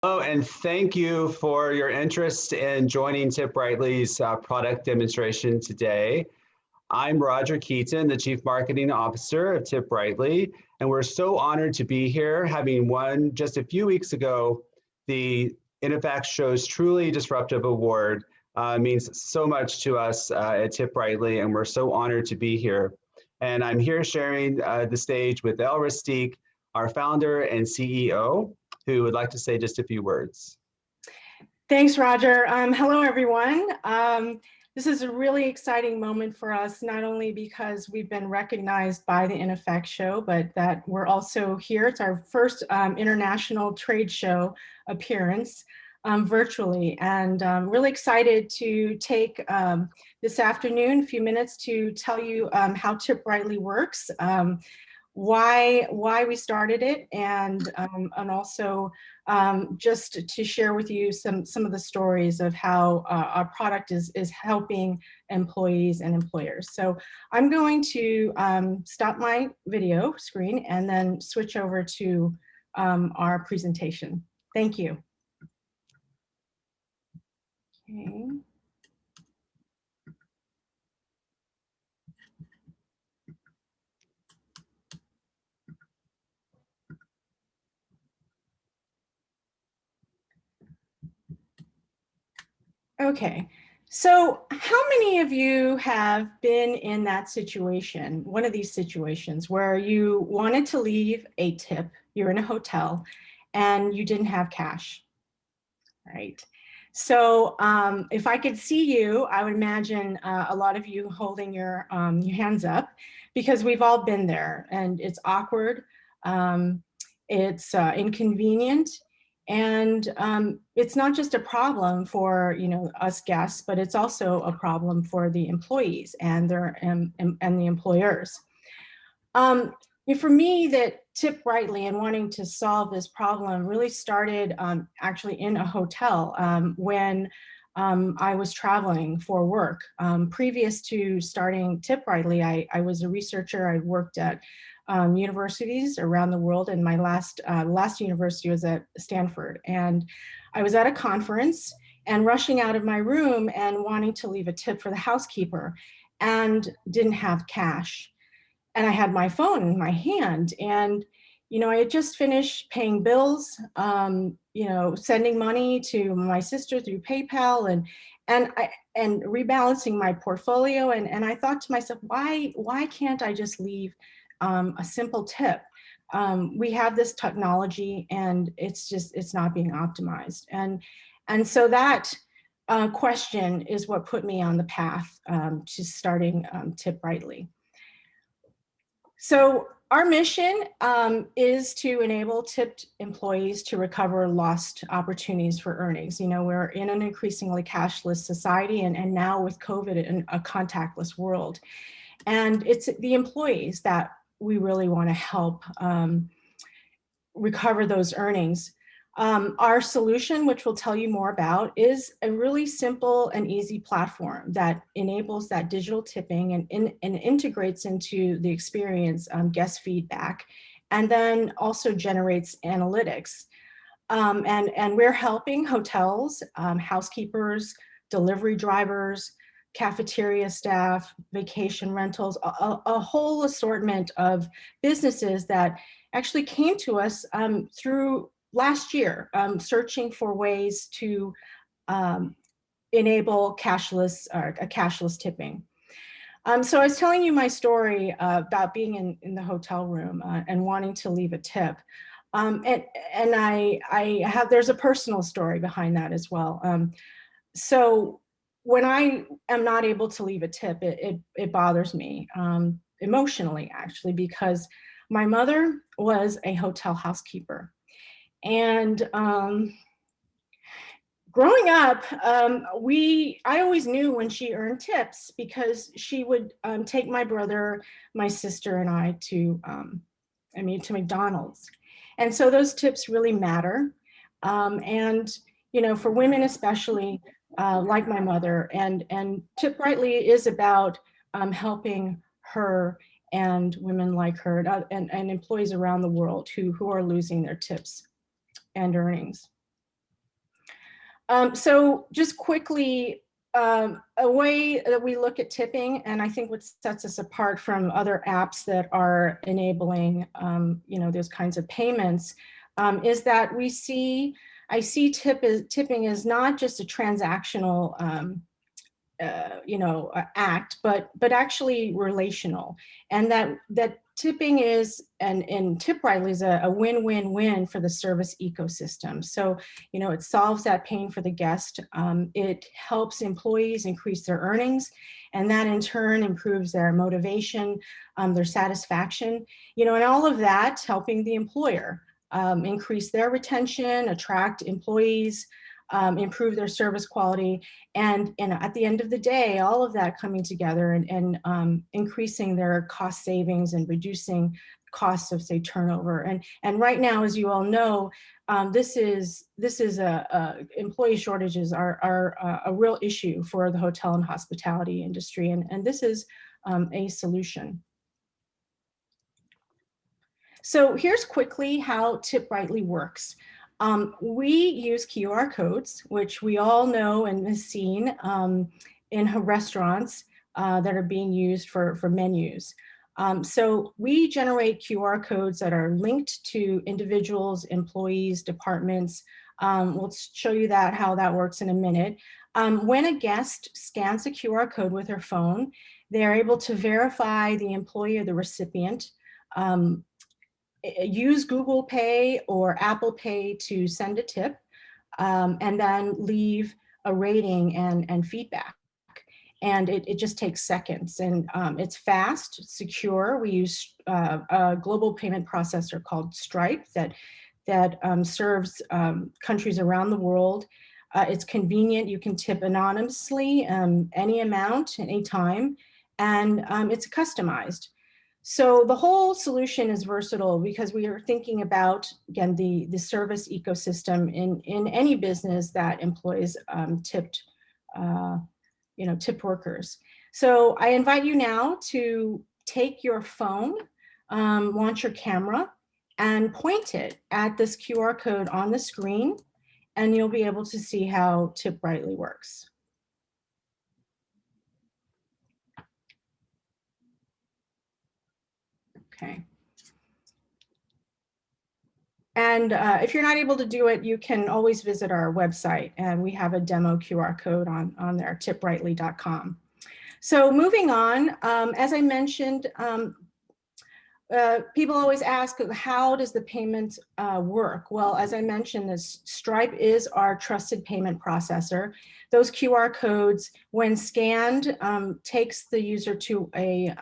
Hello, and thank you for your interest in joining TipBrightly's product demonstration today. I'm Roger Keaton, the Chief Marketing Officer of TipBrightly, and we're so honored to be here, having won just a few weeks ago the InnoFact Show's Truly Disruptive Award. Means so much to us at TipBrightly, and we're so honored to be here. And I'm here sharing the stage with El Ristique, our founder and CEO, who would like to say just a few words. Thanks, Roger. Hello, everyone. This is a really exciting moment for us, not only because we've been recognized by the InnoFact Show, but that we're also here. It's our first international trade show appearance virtually. And I'm really excited to take this afternoon, a few minutes to tell you how TipBrightly works, why we started it, and also just to share with you some of the stories of how our product is helping employees and employers. So I'm going to stop my video screen and then switch over to our presentation. Thank you. Okay. Okay, so how many of you have been in that situation, one of these situations where you wanted to leave a tip, you're in a hotel, and you didn't have cash, right? So if I could see you, I would imagine a lot of you holding your hands up, because we've all been there, and it's awkward, it's inconvenient, and it's not just a problem for us guests, but it's also a problem for the employees and their and the employers. For me, that TipBrightly and wanting to solve this problem really started actually in a hotel when I was traveling for work. Previous to starting TipBrightly, I was a researcher. I worked at universities around the world, and my last university was at Stanford. And I was at a conference and rushing out of my room and wanting to leave a tip for the housekeeper, and didn't have cash. And I had my phone in my hand, and I had just finished paying bills, sending money to my sister through PayPal, and rebalancing my portfolio. And I thought to myself, why can't I just leave a simple tip? We have this technology, and it's not being optimized. And so that question is what put me on the path to starting TipBrightly. So our mission is to enable tipped employees to recover lost opportunities for earnings. We're in an increasingly cashless society, and now with COVID, in a contactless world. And it's the employees that we really want to help recover those earnings. Our solution, which we'll tell you more about, is a really simple and easy platform that enables that digital tipping and integrates into the experience guest feedback, and then also generates analytics. And we're helping hotels, housekeepers, delivery drivers, cafeteria staff, vacation rentals, a whole assortment of businesses that actually came to us through last year, searching for ways to enable cashless tipping. So I was telling you my story about being in the hotel room and wanting to leave a tip. And there's a personal story behind that as well. So when I am not able to leave a tip, it bothers me emotionally, actually, because my mother was a hotel housekeeper. And growing up, I always knew when she earned tips, because she would take my brother, my sister, and I to McDonald's. And so those tips really matter. And for women especially, like my mother, and TipBrightly is about helping her and women like her and employees around the world who are losing their tips and earnings. So just quickly, a way that we look at tipping, and I think what sets us apart from other apps that are enabling, those kinds of payments, is that I see tipping as not just a transactional act, but actually relational, and that tipping is, and TipBrightly is a win-win-win for the service ecosystem. So, it solves that pain for the guest. It helps employees increase their earnings, and that in turn improves their motivation, their satisfaction, and all of that helping the employer increase their retention, attract employees, improve their service quality, and at the end of the day, all of that coming together and increasing their cost savings and reducing costs of, say, turnover. And right now, as you all know, employee shortages are a real issue for the hotel and hospitality industry, and this is a solution. So here's quickly how TipBrightly works. We use QR codes, which we all know and have seen in restaurants that are being used for menus. So we generate QR codes that are linked to individuals, employees, departments. We'll show you how that works in a minute. When a guest scans a QR code with their phone, they're able to verify the employee or the recipient, use Google Pay or Apple Pay to send a tip, and then leave a rating and feedback. And it just takes seconds, and it's fast, secure. We use a global payment processor called Stripe that serves countries around the world. It's convenient. You can tip anonymously, any amount, any time, and it's customized. So the whole solution is versatile because we are thinking about, again, the service ecosystem in any business that employs tipped workers. So I invite you now to take your phone, launch your camera, and point it at this QR code on the screen, and you'll be able to see how TipBrightly works. Okay. And if you're not able to do it, you can always visit our website, and we have a demo QR code on there, tipbrightly.com. So moving on, as I mentioned, people always ask, how does the payment work? Well, as I mentioned, Stripe is our trusted payment processor. Those QR codes, when scanned, takes the user to a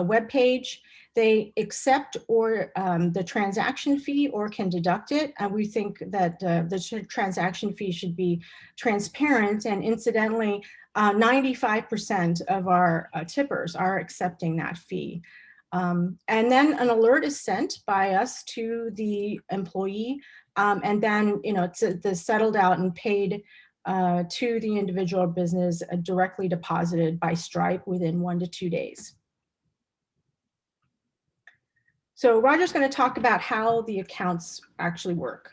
web page. They accept or the transaction fee or can deduct it. And we think that the transaction fee should be transparent. And incidentally, 95% of our tippers are accepting that fee. And then an alert is sent by us to the employee, and then it's settled out and paid to the individual business, directly deposited by Stripe within 1 to 2 days. So Roger's going to talk about how the accounts actually work.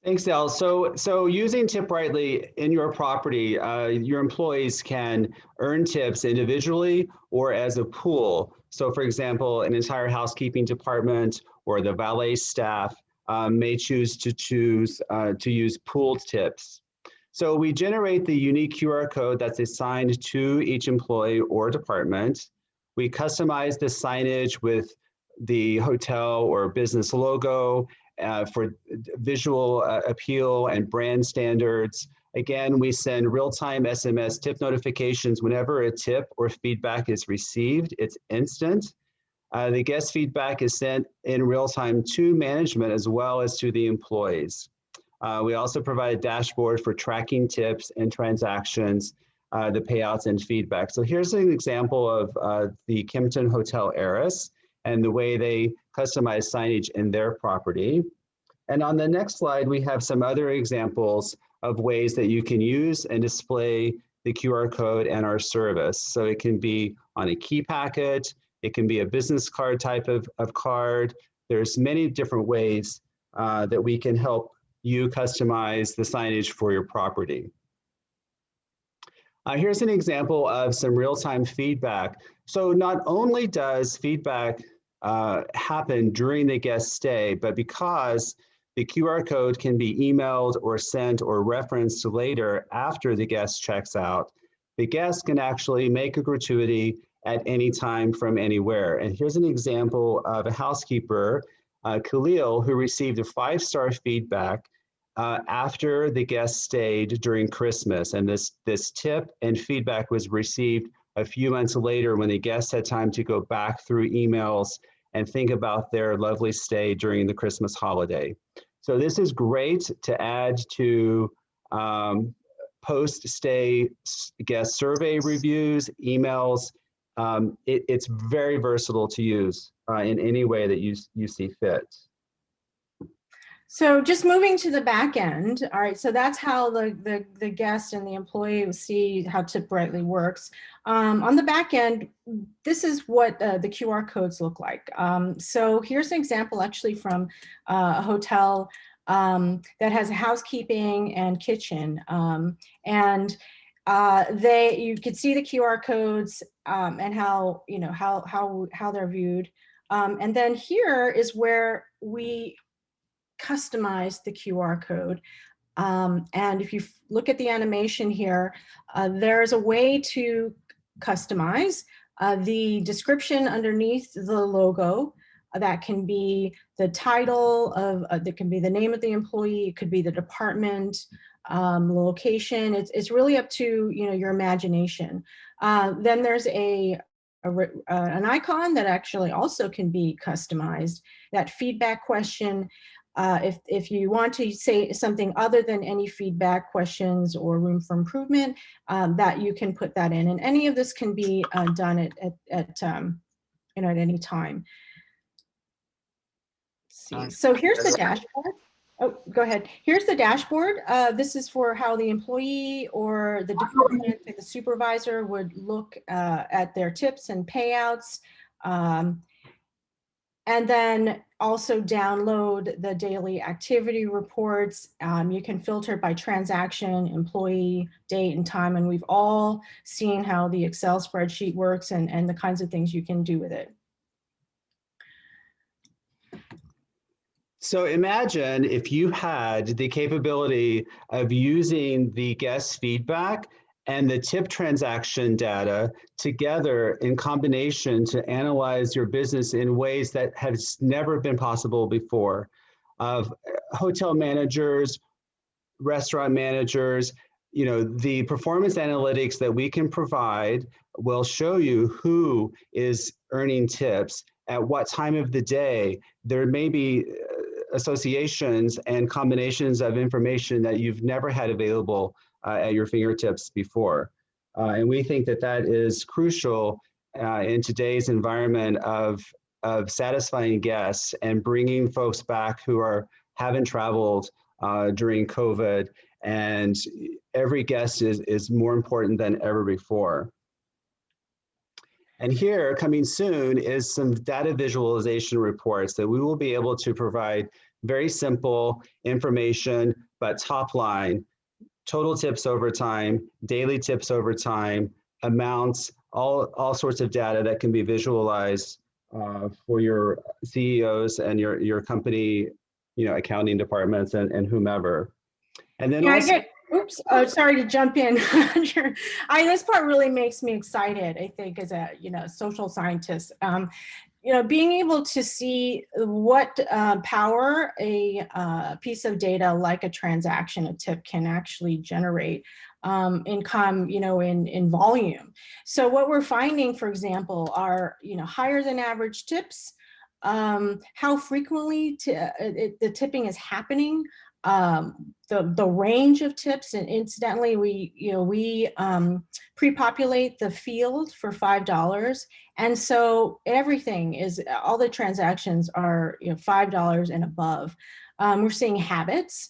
Thanks, Elle. So using TipBrightly in your property, your employees can earn tips individually or as a pool. So for example, an entire housekeeping department or the valet staff may choose to use pooled tips. So we generate the unique QR code that's assigned to each employee or department. We customize the signage with the hotel or business logo for visual appeal and brand standards. Again, we send real-time SMS tip notifications whenever a tip or feedback is received. It's instant. The guest feedback is sent in real time to management as well as to the employees. We also provide a dashboard for tracking tips and transactions, the payouts and feedback. So here's an example of the Kimpton Hotel Heiress and the way they customize signage in their property. And on the next slide, we have some other examples of ways that you can use and display the QR code and our service. So it can be on a key packet, it can be a business card type of card. There's many different ways that we can help you customize the signage for your property. Here's an example of some real-time feedback. So not only does feedback happen during the guest stay, but because the QR code can be emailed or sent or referenced later after the guest checks out, the guest can actually make a gratuity at any time from anywhere. And here's an example of a housekeeper, Khalil, who received a 5-star feedback after the guest stayed during Christmas. And this tip and feedback was received a few months later when the guests had time to go back through emails and think about their lovely stay during the Christmas holiday. So this is great to add to post-stay guest survey reviews, emails. It's very versatile to use in any way that you see fit. So just moving to the back end, all right, so that's how the guest and the employee will see how TipBrightly works. On the back end, this is what the QR codes look like. So here's an example actually from a hotel that has a housekeeping and kitchen. And you could see the QR codes and how, you know, how they're viewed. And then here is where we customize the QR code. And if you look at the animation here, there's a way to customize the description underneath the logo. That can be the title of, that can be the name of the employee, it could be the department, location. It's really up to, you know, your imagination. Then there's an icon that actually also can be customized. That feedback question, if you want to say something other than any feedback questions or room for improvement, that you can put that in. And any of this can be done at any time. Let's see. So here's the dashboard. Oh, go ahead. Here's the dashboard. This is for how the employee or the department, the supervisor would look at their tips and payouts. And then also download the daily activity reports. You can filter by transaction, employee, date, and time. And we've all seen how the Excel spreadsheet works and the kinds of things you can do with it. So imagine if you had the capability of using the guest feedback and the tip transaction data together in combination to analyze your business in ways that has never been possible before. Hotel managers, restaurant managers, you know, the performance analytics that we can provide will show you who is earning tips at what time of the day. There may be associations and combinations of information that you've never had available at your fingertips before. And we think that that is crucial in today's environment of satisfying guests and bringing folks back who haven't traveled during COVID. And every guest is more important than ever before. And here, coming soon, is some data visualization reports that we will be able to provide very simple information, but top line, total tips over time, daily tips over time, amounts, all sorts of data that can be visualized for your CEOs and your company, you know, accounting departments and whomever. And then also, oops, sorry to jump in. This part really makes me excited, I think, as a, you know, social scientist. You know, being able to see what power a piece of data like a transaction, a tip, can actually generate in volume. So what we're finding, for example, are, you know, higher than average tips, how frequently the tipping is happening, the range of tips. And incidentally, we pre-populate the field for $5, and so everything is, all the transactions are, you know, $5 and above. We're seeing habits,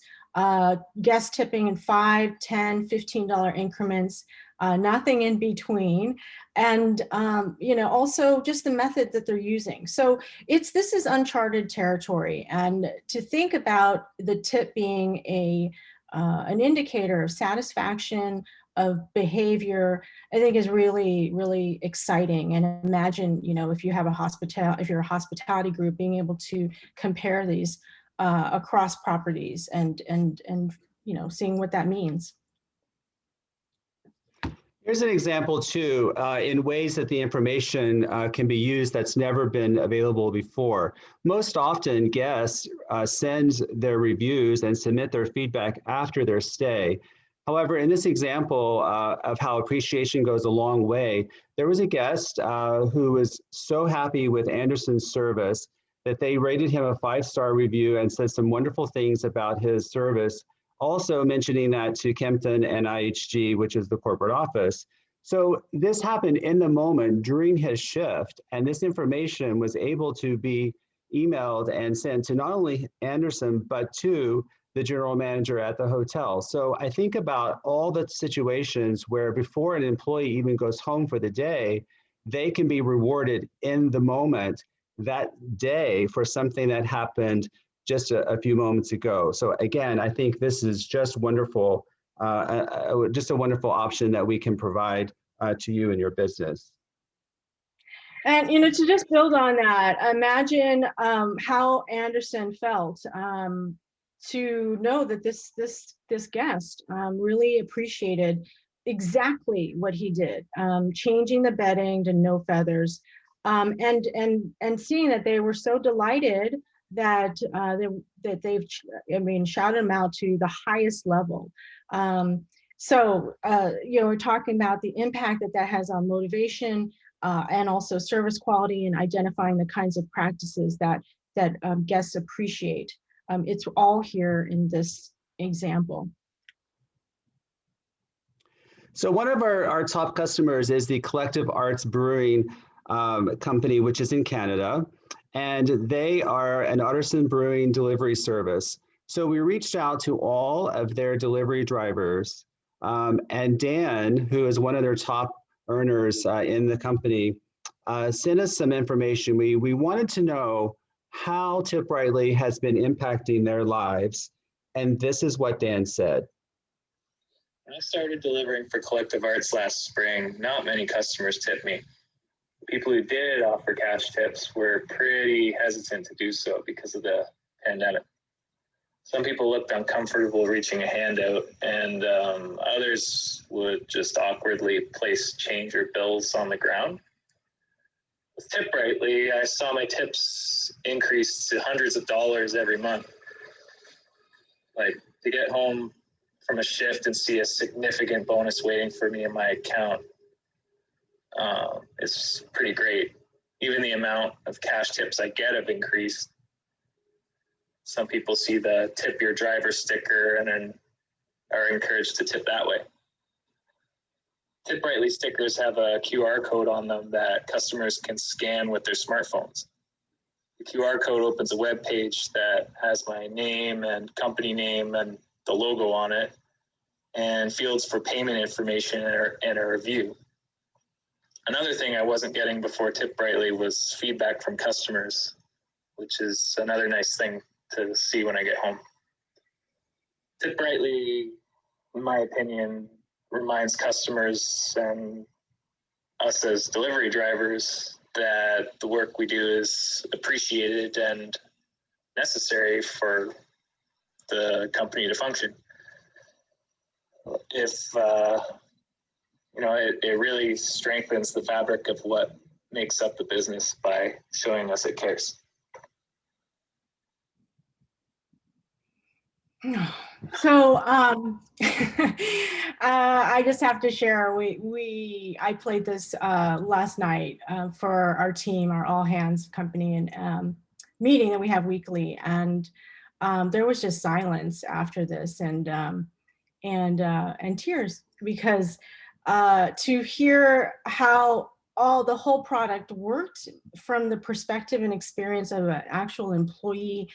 guest tipping in $5, $10, $15 increments. nothing in between. And, also just the method that they're using. So this is uncharted territory. And to think about the tip being an indicator of satisfaction, of behavior, I think is really, really exciting. And imagine, if you're a hospitality group, being able to compare these across properties and seeing what that means. Here's an example too, in ways that the information can be used that's never been available before. Most often guests send their reviews and submit their feedback after their stay. However, in this example of how appreciation goes a long way, there was a guest who was so happy with Anderson's service that they rated him a 5-star review and said some wonderful things about his service, also mentioning that to Kempton and IHG, which is the corporate office. So this happened in the moment during his shift, and this information was able to be emailed and sent to not only Anderson, but to the general manager at the hotel. So I think about all the situations where before an employee even goes home for the day, they can be rewarded in the moment that day for something that happened just a few moments ago. So again, I think this is just wonderful, just a wonderful option that we can provide to you and your business. And to just build on that, imagine how Anderson felt to know that this guest really appreciated exactly what he did, changing the bedding to no feathers, and seeing that they were so delighted that they've shouted him out to the highest level. So we're talking about the impact that has on motivation and also service quality, and identifying the kinds of practices that guests appreciate. It's all here in this example. So one of our top customers is the Collective Arts Brewing company, which is in Canada, and they are an artisan brewing delivery service. So we reached out to all of their delivery drivers, and Dan, who is one of their top earners in the company, sent us some information. We wanted to know how TipBrightly has been impacting their lives, and this is what Dan said. When I started delivering for Collective Arts last spring, not many customers tipped me. The people who did offer cash tips were pretty hesitant to do so because of the pandemic. Some people looked uncomfortable reaching a hand out, and others would just awkwardly place change or bills on the ground. With TipBrightly, I saw my tips increase to hundreds of dollars every month. Like, to get home from a shift and see a significant bonus waiting for me in my account, it's pretty great. Even the amount of cash tips I get have increased. Some people see the tip your driver sticker and then are encouraged to tip that way. TipBrightly stickers have a QR code on them that customers can scan with their smartphones. The QR code opens a web page that has my name and company name and the logo on it, and fields for payment information and a review. Another thing I wasn't getting before TipBrightly was feedback from customers, which is another nice thing to see when I get home. TipBrightly, in my opinion, reminds customers and us as delivery drivers that the work we do is appreciated and necessary for the company to function. It really strengthens the fabric of what makes up the business by showing us it cares. So I just have to share, I played this last night for our team, our all hands company and meeting that we have weekly, and there was just silence after this, and tears, because to hear how the whole product worked from the perspective and experience of an actual employee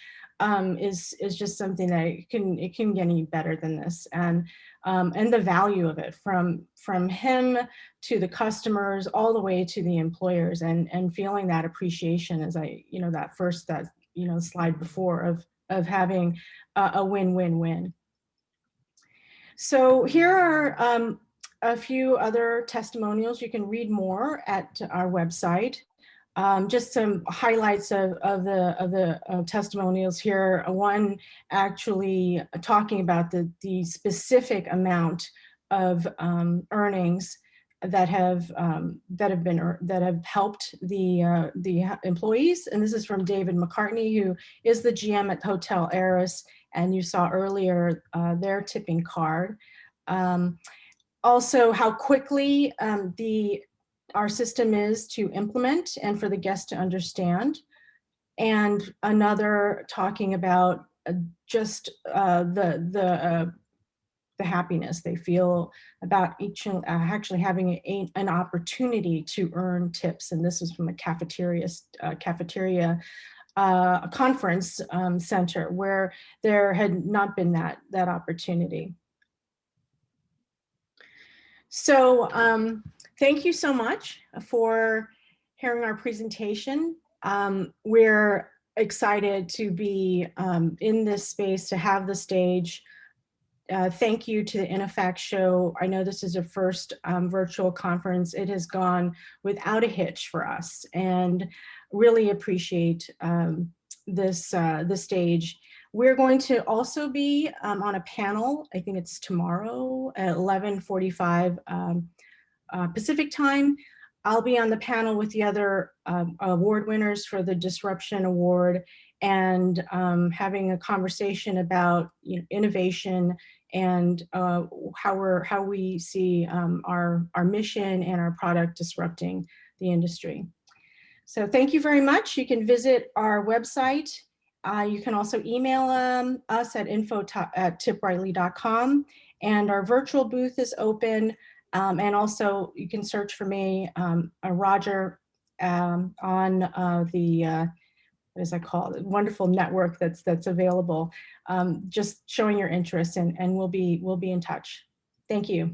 is just something that it can get any better than this. And the value of it from him to the customers all the way to the employers, and feeling that appreciation, as that slide before of having a win-win-win. So here are a few other testimonials. You can read more at our website. Just some highlights of the testimonials here. One actually talking about the specific amount of earnings that have helped the employees. And this is from David McCartney, who is the GM at Hotel Eris, and you saw earlier their tipping card. Also, how quickly our system is to implement and for the guests to understand. And another talking about just the happiness they feel about each actually having an opportunity to earn tips. And this is from a cafeteria conference center where there had not been that opportunity. So thank you so much for hearing our presentation. We're excited to be in this space, to have the stage. Thank you to the InnoFact show. I know this is a first virtual conference. It has gone without a hitch for us, and really appreciate the stage. We're going to also be on a panel, I think it's tomorrow at 11:45 Pacific time. I'll be on the panel with the other award winners for the Disruption Award, and having a conversation about innovation and how we see our mission and our product disrupting the industry. So thank you very much. You can visit our website. You can also email us at info@tipbrightly.com, and our virtual booth is open. And also you can search for me, Roger, on the what is that called? Wonderful network that's available. Just showing your interest, and we'll be in touch. Thank you.